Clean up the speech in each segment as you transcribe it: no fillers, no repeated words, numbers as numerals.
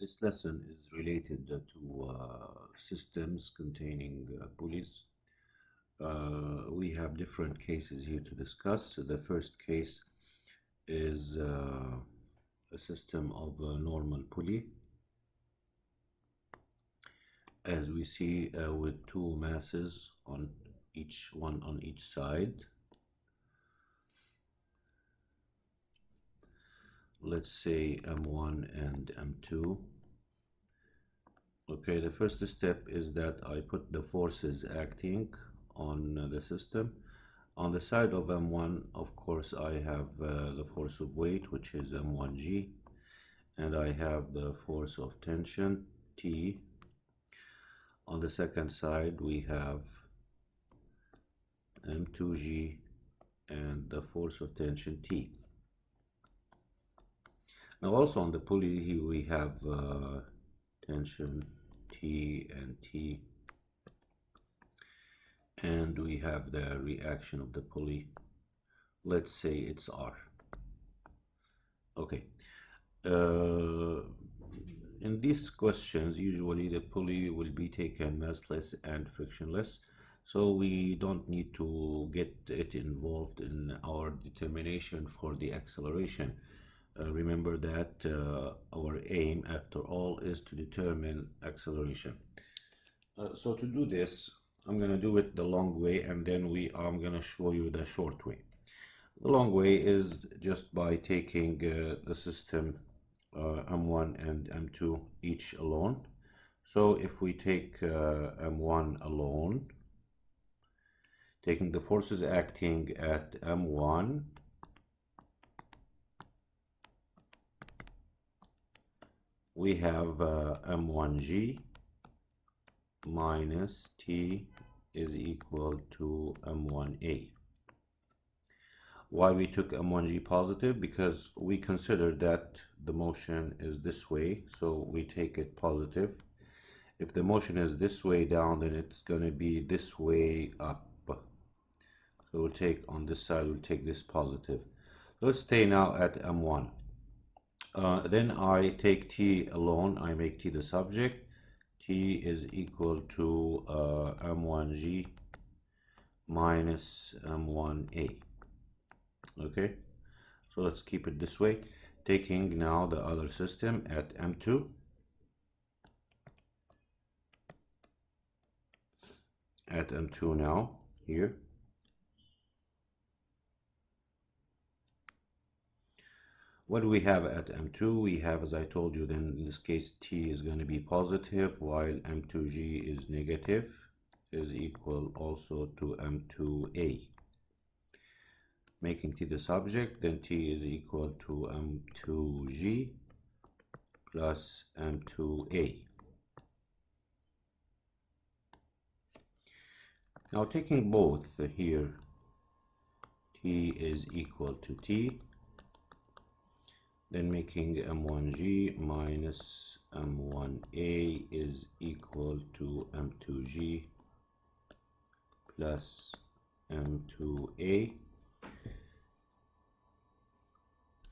This lesson is related to systems containing pulleys. We have different cases here to discuss. So the first case is a system of a normal pulley, as we see with two masses on each side. Let's say M1 and M2. Okay, the first step is that I put the forces acting on the system. On the side of M1, of course, I have the force of weight, which is M1G, and I have the force of tension, T. On the second side, we have M2G and the force of tension, T. Now also on the pulley here we have tension T and T, and we have the reaction of the pulley. Let's say it's R. Okay. In these questions, usually the pulley will be taken massless and frictionless, so we don't need to get it involved in our determination for the acceleration. Remember that our aim, after all, is to determine acceleration. So to do this, I'm going to do it the long way, and then I'm going to show you the short way. The long way is just by taking the system M1 and M2 each alone. So if we take M1 alone, taking the forces acting at M1, we have M1G minus T is equal to M1A. Why we took M1G positive? Because we consider that the motion is this way, so we take it positive. If the motion is this way down, then it's going to be this way up. So we'll take on this side, we'll take this positive. Let's stay now at M1. Then I take T alone, I make T the subject. T is equal to M1G minus M1A. Okay, so let's keep it this way. Taking now the other system at M2. At M2 now, here. What do we have at M2? We have, as I told you, then in this case T is going to be positive, while M2G is negative, is equal also to M2A. Making T the subject, then T is equal to M2G plus M2A. Now taking both here, T is equal to T. Then making M1G minus M1A is equal to M2G plus M2A.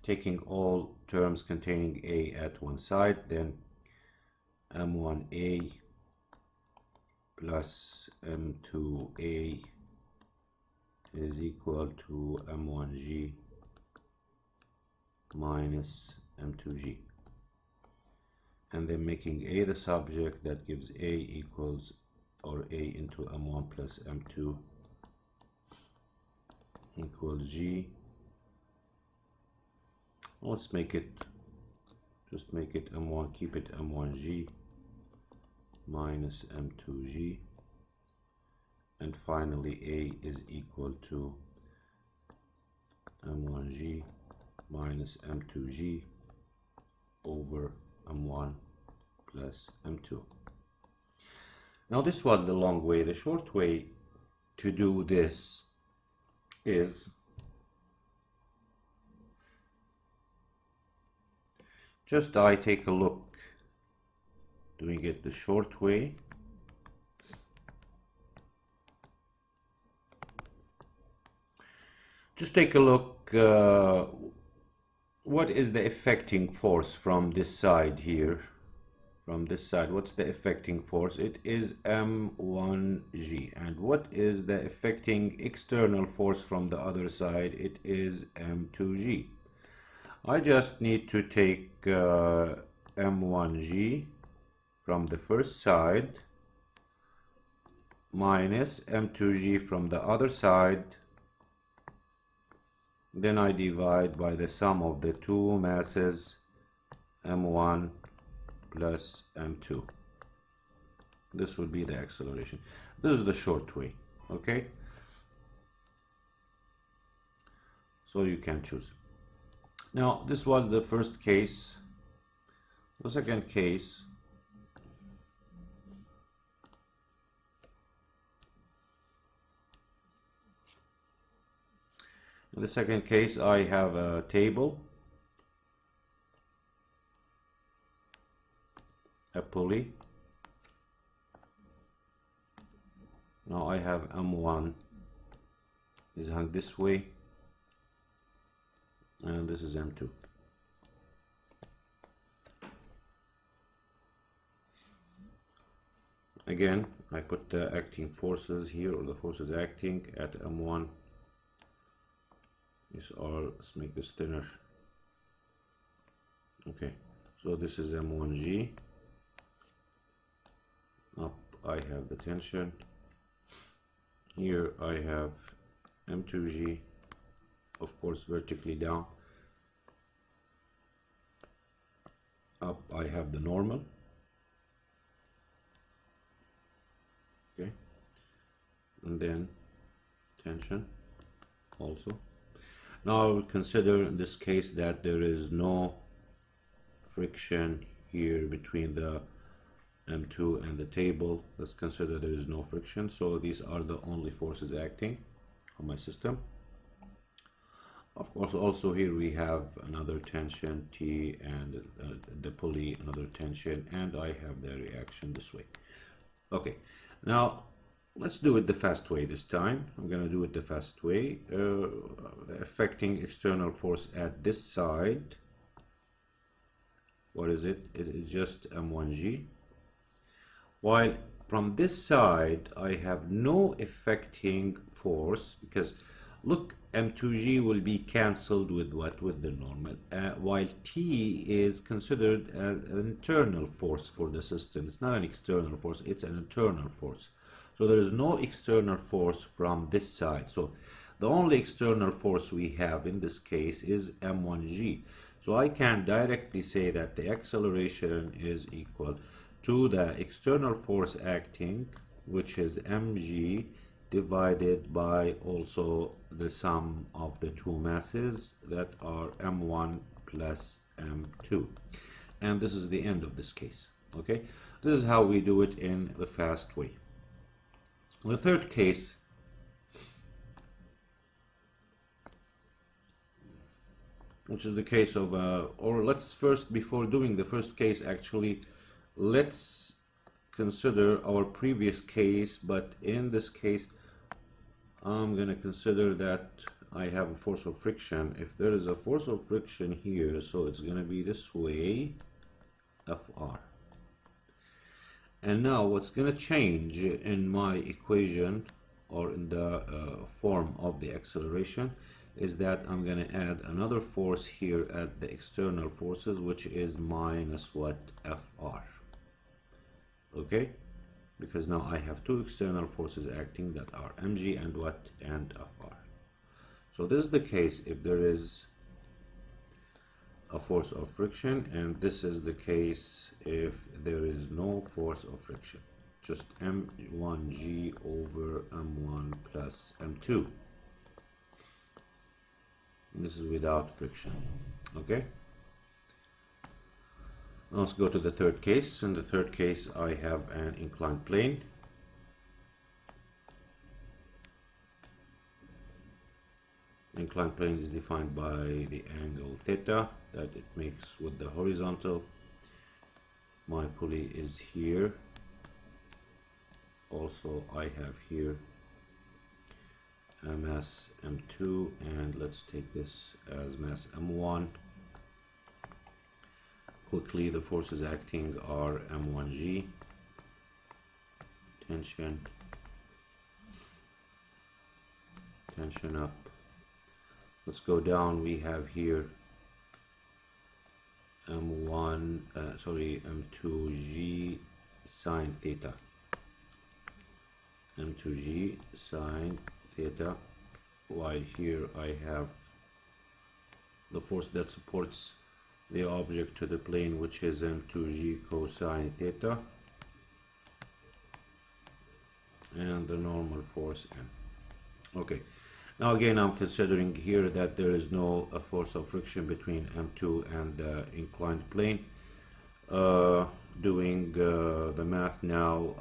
Taking all terms containing A at one side, then M1A plus M2A is equal to M1G minus M2G, and then making A the subject, that gives A equals, or A into M1 plus M2 equals G. Let's make it, just make it M1, keep it M1G minus M2G, and finally A is equal to M1G minus M2G over M1 plus M2. Now this was the long way. The short way to do this is just I take a look doing it the short way. Just take a look, what is the affecting force from this side here from this side, what's the affecting force? It is M1G. And what is the affecting external force from the other side? It is M2G. I just need to take M1G from the first side minus M2G from the other side. Then I divide by the sum of the two masses, M1 plus M2. This would be the acceleration. This is the short way, okay? So you can choose. Now, this was the first case. The second case, in the second case, I have a table, a pulley. Now I have M1 is hung this way, and this is M2. Again, I put the acting forces here, or the forces acting at M1. These are, let's make this thinner. Okay, so this is M1G. Up I have the tension. Here I have M2G, of course vertically down. Up I have the normal. Okay, and then tension also. Now I will consider in this case that there is no friction here between the M2 and the table. Let's consider there is no friction, so these are the only forces acting on my system. Of course, also here we have another tension T, and the pulley, another tension, and I have the reaction this way. Okay, now let's do it the fast way this time. I'm gonna do it the fast way. Affecting external force at this side, what is it? It is just M1G. While from this side I have no affecting force, because look, M2G will be cancelled with what? With the normal, while T is considered as an internal force for the system. It's not an external force, it's an internal force. So there is no external force from this side. So the only external force we have in this case is M1G. So I can directly say that the acceleration is equal to the external force acting, which is mg, divided by also the sum of the two masses that are m1 plus m2. And this is the end of this case. Okay, this is how we do it in the fast way. The third case, which is the case of or let's first, before doing the first case, actually let's consider our previous case. But in this case I'm going to consider that I have a force of friction. If there is a force of friction here, so it's going to be this way, Fr. And now what's going to change in my equation, or in the form of the acceleration, is that I'm going to add another force here at the external forces, which is minus what? Fr. Okay, because now I have two external forces acting that are mg and what? And Fr. So this is the case if there is a force of friction, and this is the case if there is no force of friction, just m1g over m1 plus m2. This is without friction. Okay, let's go to the third case. In the third case I have an inclined plane. Inclined plane is defined by the angle theta that it makes with the horizontal. My pulley is here. Also I have here a mass m2, and let's take this as mass m1. Quickly, the forces acting are M1G, tension, tension up. Let's go down. We have here M2G sine theta. M2G sine theta, while here I have the force that supports the object to the plane, which is M2G cosine theta, and the normal force M. Okay, now again I'm considering here that there is no force of friction between M2 and the inclined plane. Doing the math now,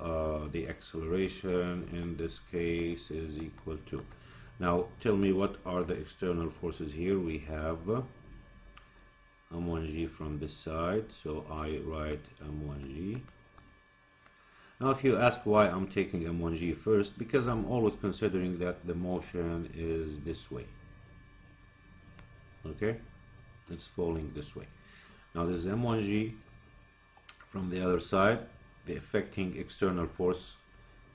the acceleration in this case is equal to, now tell me what are the external forces here. We have M1G from this side, so I write M1G. Now if you ask why I'm taking M1G first, because I'm always considering that the motion is this way. Okay, it's falling this way. Now this is M1G. From the other side, the affecting external force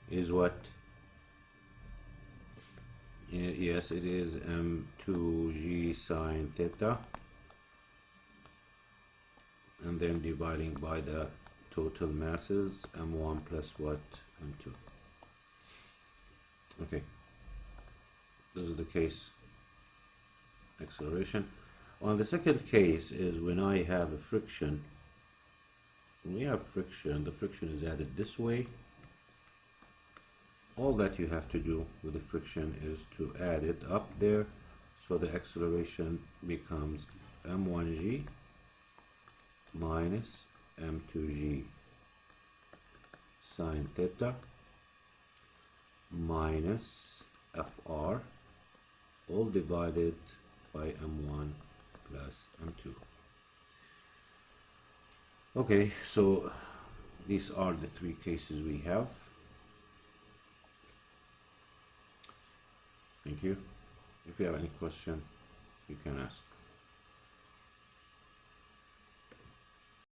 is what? Yes, it is M2G sine theta, and then dividing by the total masses, M1 plus what? M2. Okay, this is the case acceleration. On the second case is when I have a friction. When we have friction, the friction is added this way. All that you have to do with the friction is to add it up there, so the acceleration becomes M1G minus M2G sine theta minus FR, all divided by M1 plus M2. Okay, so these are the three cases we have. Thank you. If you have any question, you can ask.